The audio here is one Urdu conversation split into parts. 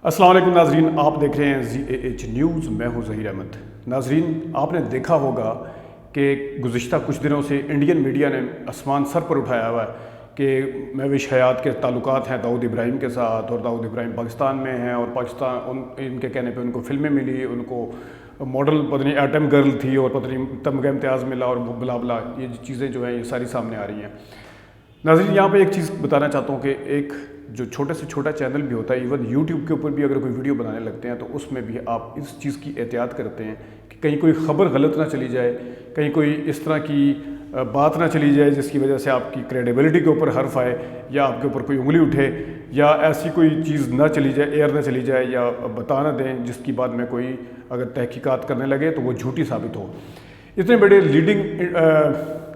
السلام علیکم ناظرین، آپ دیکھ رہے ہیں ZAH نیوز۔ میں ہوں ظہیر احمد۔ ناظرین، آپ نے دیکھا ہوگا کہ گزشتہ کچھ دنوں سے انڈین میڈیا نے آسمان سر پر اٹھایا ہوا ہے کہ مہوش حیات کے تعلقات ہیں داؤد ابراہیم کے ساتھ، اور داؤد ابراہیم پاکستان میں ہیں، اور پاکستان ان کے کہنے پہ ان کو فلمیں ملی، ان کو ماڈل پتہ نہیں ایٹم گرل تھی، اور پتہ نہیں تمغہ امتیاز ملا، اور بلا بلا یہ چیزیں جو ہیں یہ ساری سامنے آ رہی ہیں۔ ناظرین، یہاں پہ ایک چیز بتانا چاہتا ہوں کہ ایک جو چھوٹے سے چھوٹا چینل بھی ہوتا ہے، ایون یوٹیوب کے اوپر بھی اگر کوئی ویڈیو بنانے لگتے ہیں تو اس میں بھی آپ اس چیز کی احتیاط کرتے ہیں کہ کہیں کوئی خبر غلط نہ چلی جائے، کہیں کوئی اس طرح کی بات نہ چلی جائے جس کی وجہ سے آپ کی کریڈیبلٹی کے اوپر حرف آئے، یا آپ کے اوپر کوئی انگلی اٹھے، یا ایسی کوئی چیز نہ چلی جائے، ایئر نہ چلی جائے، یا بتا نہ دیں جس کی بعد میں کوئی اگر تحقیقات کرنے لگے تو وہ جھوٹی ثابت ہو۔ اتنے بڑے لیڈنگ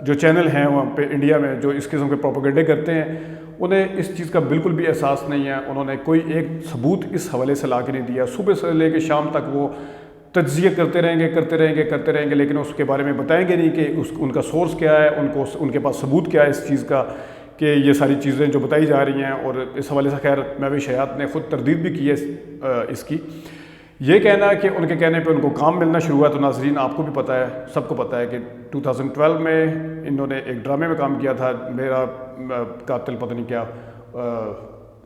جو چینل ہیں وہاں پہ انڈیا میں جو اس قسم کے پروپیگنڈے کرتے ہیں، انہیں اس چیز کا بالکل بھی احساس نہیں ہے۔ انہوں نے کوئی ایک ثبوت اس حوالے سے لا کے نہیں دیا۔ صبح سے لے کے شام تک وہ تجزیہ کرتے رہیں گے، لیکن اس کے بارے میں بتائیں گے نہیں کہ ان کا سورس کیا ہے، ان کے پاس ثبوت کیا ہے اس چیز کا کہ یہ ساری چیزیں جو بتائی جا رہی ہیں۔ اور اس حوالے سے خیر مہوش حیات نے خود تردید بھی کی ہے اس کی۔ یہ کہنا ہے کہ ان کے کہنے پہ ان کو کام ملنا شروع ہوا، تو ناظرین آپ کو بھی پتہ ہے، سب کو پتہ ہے کہ 2012 میں انہوں نے ایک ڈرامے میں کام کیا تھا، میرا قاتل پتہ نہیں کیا،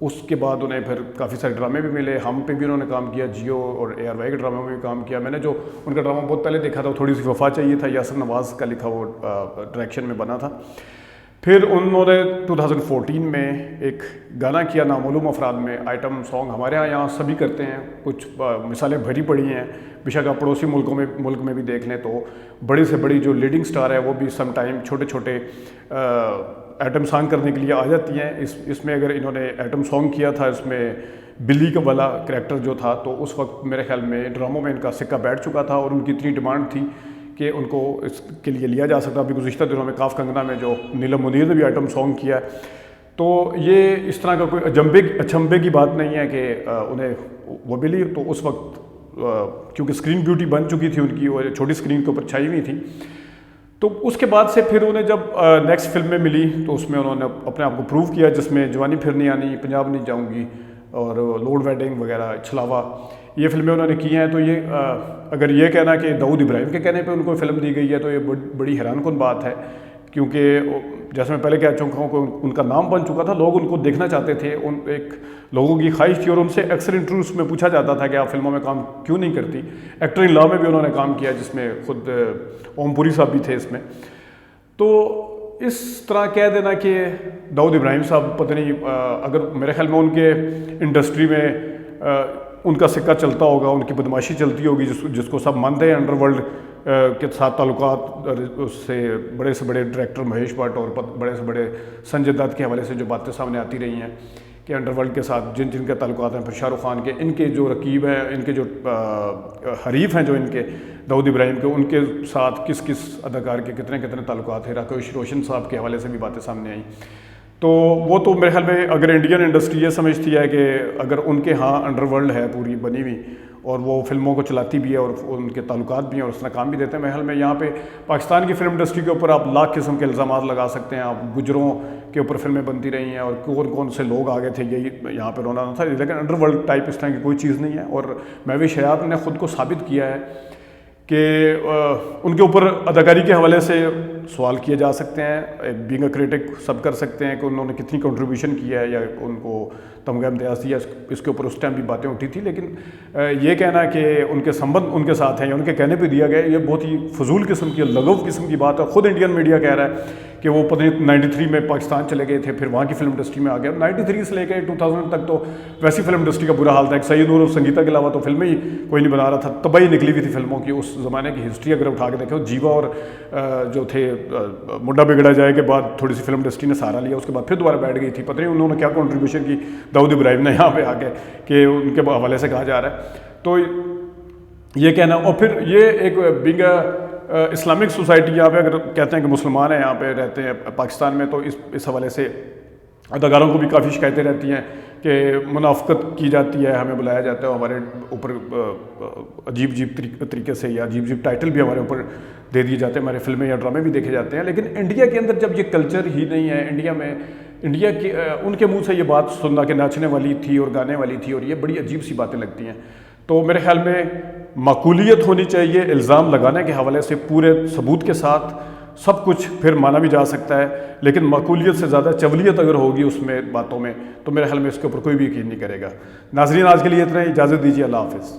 اس کے بعد انہیں پھر کافی سارے ڈرامے بھی ملے، ہم پہ بھی انہوں نے کام کیا، جیو اور ARY کے ڈراموں میں بھی کام کیا۔ میں نے جو ان کا ڈرامہ بہت پہلے دیکھا تھا، وہ تھوڑی سی وفا چاہیے تھا، یاسر نواز کا لکھا وہ ڈائریکشن میں بنا تھا۔ پھر انہوں نے 2014 میں ایک گانا کیا نامعلوم افراد میں، آئٹم سانگ ہمارے یہاں سبھی کرتے ہیں، کچھ مثالیں بھری پڑی ہیں، بے شک آپ پڑوسی ملک میں بھی دیکھ لیں تو بڑی سے بڑی جو لیڈنگ سٹار ہے وہ بھی سم ٹائم چھوٹے چھوٹے آئٹم سانگ کرنے کے لیے آ جاتی ہیں۔ اس میں اگر انہوں نے آئٹم سانگ کیا تھا، اس میں بلی کا والا کریکٹر جو تھا، تو اس وقت میرے خیال میں ڈراموں میں ان کا سکہ بیٹھ چکا تھا، اور ان کی اتنی ڈیمانڈ تھی کہ ان کو اس کے لیے لیا جا سکتا۔ ابھی گزشتہ دنوں میں کاف کنگنا میں جو نیلم منیر نے بھی آئٹم سانگ کیا ہے، تو یہ اس طرح کا کوئی اچنبے کی بات نہیں ہے کہ انہیں وہ ملی۔ تو اس وقت کیونکہ اسکرین بیوٹی بن چکی تھی ان کی، اور چھوٹی اسکرین کے اوپر چھائی ہوئی تھی، تو اس کے بعد سے پھر انہیں جب نیکسٹ فلم میں ملی تو اس میں انہوں نے اپنے آپ کو پروو کیا، جس میں جوانی پھر نہیں آنی، پنجاب نہیں جاؤں گی، اور لوڈ ویڈنگ وغیرہ، چھلاوا، یہ فلمیں انہوں نے کی ہیں۔ تو یہ اگر یہ کہنا کہ داؤد ابراہیم کے کہنے پہ ان کو فلم دی گئی ہے تو یہ بڑی حیران کن بات ہے، کیونکہ جیسے میں پہلے کہہ چکا ہوں کہ ان کا نام بن چکا تھا، لوگ ان کو دیکھنا چاہتے تھے، ایک لوگوں کی خواہش تھی، اور ان سے اکثر انٹرویوز میں پوچھا جاتا تھا کہ آپ فلموں میں کام کیوں نہیں کرتی۔ ایکٹر ان لا میں بھی انہوں نے کام کیا، جس میں خود اوم پوری صاحب بھی تھے اس میں۔ تو اس طرح کہہ دینا کہ داؤد ابراہیم صاحب پتہ نہیں، اگر میرے خیال میں ان کے انڈسٹری میں ان کا سکہ چلتا ہوگا، ان کی بدماشی چلتی ہوگی، جس کو سب مانتے ہیں، انڈر ورلڈ کے ساتھ تعلقات، اس سے بڑے سے بڑے ڈائریکٹر مہیش بھٹ اور بڑے سے بڑے سنجے دت کے حوالے سے جو باتیں سامنے آتی رہی ہیں کہ انڈر ورلڈ کے ساتھ جن کے تعلقات ہیں، پھر شاہ رخ خان کے، ان کے جو رقیب ہیں، ان کے جو حریف ہیں جو ان کے داؤد ابراہیم کے، ان کے ساتھ کس اداکار کے کتنے تعلقات ہیں، راکیش روشن صاحب کے حوالے سے بھی باتیں سامنے آئیں۔ تو وہ تو میرے خیال میں اگر انڈین انڈسٹری یہ سمجھتی ہے کہ اگر ان کے ہاں انڈر ورلڈ ہے پوری بنی ہوئی، اور وہ فلموں کو چلاتی بھی ہے، اور ان کے تعلقات بھی ہیں، اور اس طرح کام بھی دیتے ہیں، میرے خیال میں یہاں پہ پاکستان کی فلم انڈسٹری کے اوپر آپ لاکھ قسم کے الزامات لگا سکتے ہیں۔ آپ گجروں کے اوپر فلمیں بنتی رہی ہیں، اور کون سے لوگ آگے تھے، یہی یہاں پہ رونا نہ تھا، لیکن انڈر ورلڈ ٹائپ اس طرح کی کوئی چیز نہیں ہے۔ اور مہوش حیات نے خود کو ثابت کیا ہے کہ ان کے اوپر اداکاری کے حوالے سے سوال کیے جا سکتے ہیں، بینگ اے کریٹک سب کر سکتے ہیں کہ انہوں نے کتنی کنٹریبیوشن کیا ہے، یا ان کو تمغہ امتیاز دیا، اس کے اوپر اس ٹائم بھی باتیں اٹھی تھی۔ لیکن یہ کہنا کہ ان کے سمبند ان کے ساتھ ہیں یا ان کے کہنے پہ دیا گیا، یہ بہت ہی فضول قسم کی، لغو قسم کی بات ہے۔ خود انڈین میڈیا کہہ رہا ہے کہ وہ پتہ نہیں 93 میں پاکستان چلے گئے تھے، پھر وہاں کی فلم انڈسٹری میں آ گیا۔ 93 سے لے کے 2000 تک تو ویسی فلم انڈسٹری کا برا حال تھا، ایک سید نور اور سنگیتا کے علاوہ تو فلمیں ہی کوئی نہیں بنا رہا تھا، تباہی نکلی ہوئی تھی فلموں کی۔ اس زمانے کی ہسٹری اگر اٹھا کے دیکھو، جیوا اور جو تھے مڈا بگڑا جائے کے بعد تھوڑی سی فلم انڈسٹری نے سہارا لیا، اس کے بعد پھر دوبارہ بیٹھ گئی تھی۔ پتہ نہیں انہوں نے کیا کنٹریبیوشن کی داؤد ابراہیم نے یہاں پہ آ کے، کہ ان کے حوالے سے کہا جا رہا ہے۔ تو یہ کہنا، اور پھر یہ ایک بگ اسلامک سوسائٹی یہاں پہ اگر کہتے ہیں کہ مسلمان ہیں یہاں پہ رہتے ہیں پاکستان میں، تو اس حوالے سے اداکاروں کو بھی کافی شکایتیں رہتی ہیں کہ منافقت کی جاتی ہے، ہمیں بلایا جاتا ہے، ہمارے اوپر عجیب طریقے سے یا عجیب ٹائٹل بھی ہمارے اوپر دے دیے جاتے ہیں، ہمارے فلمیں یا ڈرامے بھی دیکھے جاتے ہیں۔ لیکن انڈیا کے اندر جب یہ کلچر ہی نہیں ہے، انڈیا میں انڈیا کی ان کے منہ سے یہ بات سننا کہ ناچنے والی تھی اور گانے والی تھی، اور یہ بڑی عجیب سی باتیں لگتی ہیں. تو میرے خیال میں معقولیت ہونی چاہیے. الزام لگانے کے حوالے سے پورے ثبوت کے ساتھ سب کچھ پھر مانا بھی جا سکتا ہے، لیکن معقولیت سے زیادہ چولیت اگر ہوگی اس میں باتوں میں تو میرے خیال میں اس کے اوپر کوئی بھی یقین نہیں کرے گا. ناظرین، آج کے لیے اتنا ہی. اجازت دیجیے. اللہ حافظ.